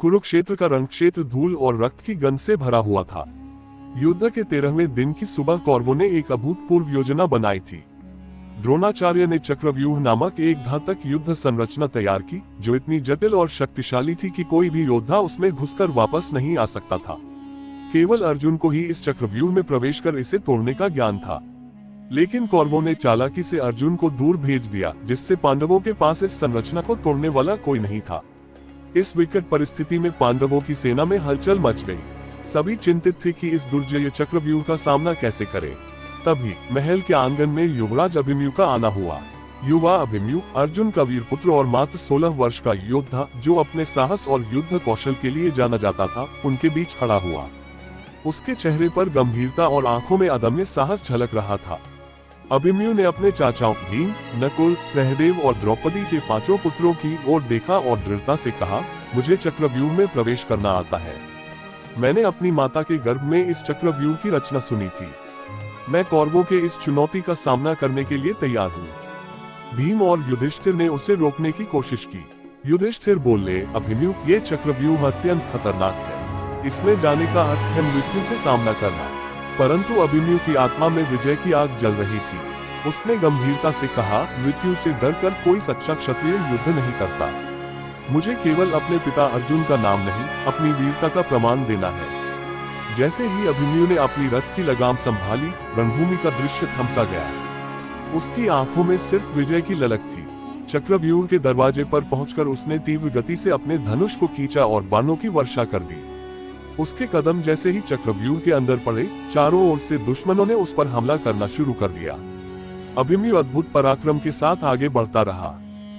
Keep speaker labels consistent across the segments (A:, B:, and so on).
A: कुरुक्षेत्र का रणक्षेत्र धूल और रक्त की गंध से भरा हुआ था। युद्ध के 13वें दिन की सुबह कौरवों ने एक अभूतपूर्व योजना बनाई थी। द्रोणाचार्य ने चक्रव्यूह नामक एक घातक युद्ध संरचना तैयार की, जो इतनी जटिल और शक्तिशाली थी कि कोई भी योद्धा उसमें घुसकर वापस नहीं आ सकता था। केवल अर्जुन को ही इस चक्रव्यूह में प्रवेश कर इसे तोड़ने का ज्ञान था। लेकिन कौरवों ने चालाकी से अर्जुन को दूर भेज दिया, जिससे पांडवों के पास इस संरचना को तोड़ने वाला कोई नहीं था। इस विकट परिस्थिति में पांडवों की सेना में हलचल मच गई। सभी चिंतित थे कि इस दुर्जय चक्रव्यूह का सामना कैसे करें। तभी महल के आंगन में युवराज अभिमन्यु का आना हुआ। युवा अभिमन्यु अर्जुन का वीर पुत्र और मात्र 16 वर्ष का योद्धा, जो अपने साहस और युद्ध कौशल के लिए जाना जाता था, उनके बीच खड़ा हुआ। उसके चेहरे पर गंभीरता और आंखों में अदम्य साहस झलक रहा था। अभिमन्यु ने अपने चाचाओं भीम, नकुल, सहदेव और द्रौपदी के 5 पुत्रों की ओर देखा और दृढ़ता से कहा, मुझे चक्रव्यूह में प्रवेश करना आता है। मैंने अपनी माता के गर्भ में इस चक्रव्यूह की रचना सुनी थी। मैं कौरवों के इस चुनौती का सामना करने के लिए तैयार हूँ। भीम और युधिष्ठिर ने उसे रोकने की कोशिश की। युधिष्ठिर बोले, अभिमन्यु, ये चक्रव्यूह अत्यंत खतरनाक है। इसमें जाने का अर्थ है मृत्यु से सामना करना। परंतु अभिमन्यु की आत्मा में विजय की आग जल रही थी। उसने गंभीरता से कहा, मृत्यु से डरकर कोई सच्चा क्षत्रिय युद्ध नहीं करता। मुझे केवल अपने पिता अर्जुन का नाम नहीं, अपनी वीरता का प्रमाण देना है। जैसे ही अभिमन्यु ने अपनी रथ की लगाम संभाली, रणभूमि का दृश्य थमसा गया। उसकी आंखों में सिर्फ विजय की ललक थी। चक्रव्यूह के दरवाजे पर पहुंचकर उसने तीव्र गति से अपने धनुष को खींचा और बाणों की वर्षा कर दी। उसके कदम जैसे ही चक्रव्यूह के अंदर पड़े, चारों ओर से दुश्मनों ने उस पर हमला करना शुरू कर दिया। अभिमन्यु अद्भुत पराक्रम के साथ आगे बढ़ता रहा।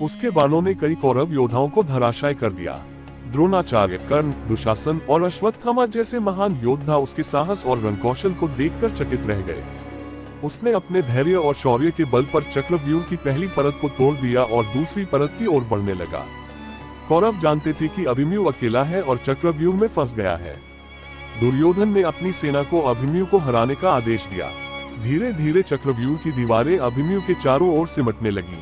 A: उसके बाणों ने कई कौरव योद्धाओं को धराशायी कर दिया। द्रोणाचार्य, कर्ण, दुशासन और अश्वत्थामा जैसे महान योद्धा उसके साहस और रणकौशल को देखकर चकित रह गए। उसने अपने धैर्य और शौर्य के बल पर चक्रव्यूह की पहली परत को तोड़ दिया और दूसरी परत की ओर बढ़ने लगा। कौरव जानते थे कि अभिमन्यु अकेला है और चक्रव्यूह में फंस गया है। दुर्योधन ने अपनी सेना को अभिमन्यु को हराने का आदेश दिया। धीरे धीरे चक्रव्यूह की दीवारें अभिमन्यु के चारों ओर सिमटने लगीं।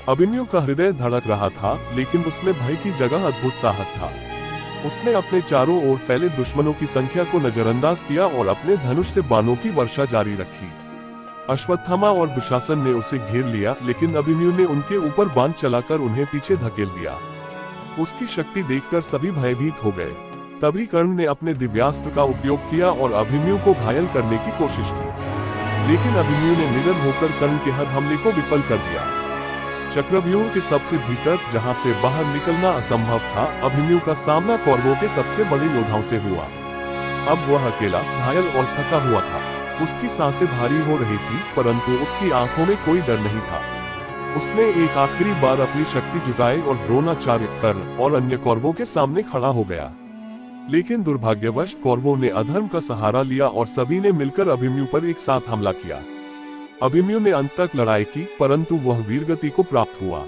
A: अभिमन्यु का हृदय धड़क रहा था, लेकिन उसमें भय की जगह अद्भुत साहस था। उसने अपने चारों ओर फैले दुश्मनों की संख्या को नजरअंदाज किया और अपने धनुष से बाणों की वर्षा जारी रखी। अश्वत्थामा और दुशासन ने उसे घेर लिया, लेकिन अभिमन्यु ने उनके ऊपर बाण चलाकर उन्हें पीछे धकेल दिया। उसकी शक्ति देखकर सभी भयभीत हो गए। तभी कर्ण ने अपने दिव्यास्त्र का उपयोग किया और अभिमन्यु को घायल करने की कोशिश की, लेकिन अभिमन्यु ने निडर होकर कर्ण के हर हमले को विफल कर दिया। चक्रव्यूह के सबसे भीतर, जहां से बाहर निकलना असंभव था, अभिमन्यु का सामना कौरवों के सबसे बड़े योद्धाओं से हुआ। अब वह अकेला, घायल और थका हुआ था। उसकी सांसें भारी हो रही थी, परंतु उसकी आंखों में कोई डर नहीं था। उसने एक आखिरी बार अपनी शक्ति जुटाई और द्रोणाचार्य, कर्ण और अन्य कौरवों के सामने खड़ा हो गया। लेकिन दुर्भाग्यवश कौरवों ने अधर्म का सहारा लिया और सभी ने मिलकर अभिमन्यु पर एक साथ हमला किया। अभिमन्यु ने अंत तक लड़ाई की, परंतु वह वीरगति को प्राप्त हुआ।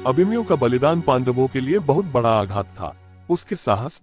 A: अभिमन्यु का बलिदान पांडवों के लिए बहुत बड़ा आघात था। उसके साहस,